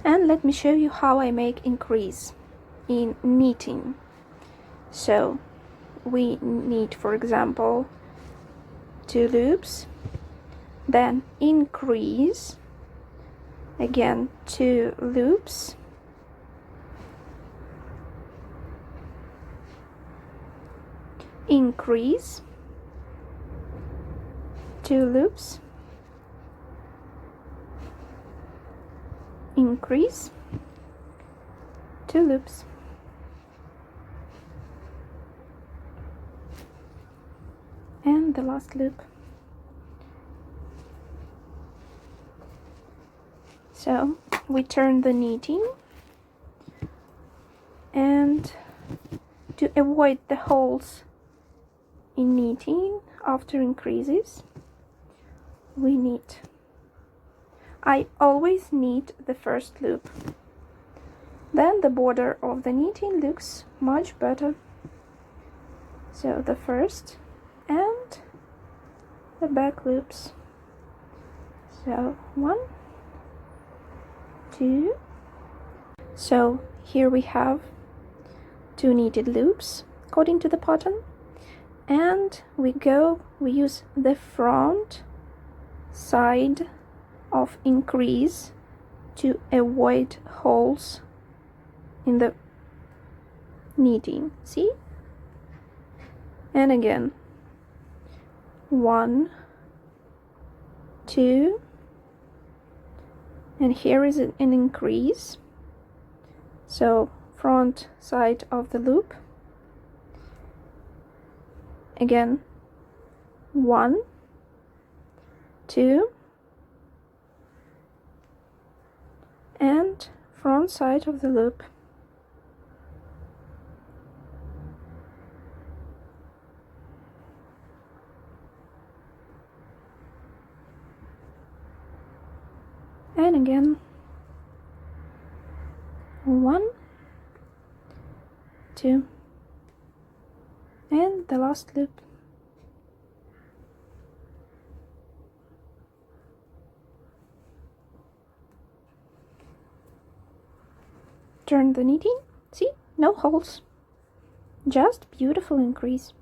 And let me show you how I make increase in knitting. So we knit, for example, 2 loops, then increase, again 2 loops, increase, 2 loops, increase, 2 loops. And the last loop. So we turn the knitting, and to avoid the holes in knitting after increases, we knit. I always knit the first loop, then the border of the knitting looks much better. So the first and the back loops. So 1, 2. So here we have 2 knitted loops according to the pattern, and we use the front side of increase to avoid holes in the knitting. See? And again 1, 2, and here is an increase, so front side of the loop, again 1, 2, and front side of the loop. And again 1, 2, and the last loop. Turn the knitting, see, no holes, just beautiful increase.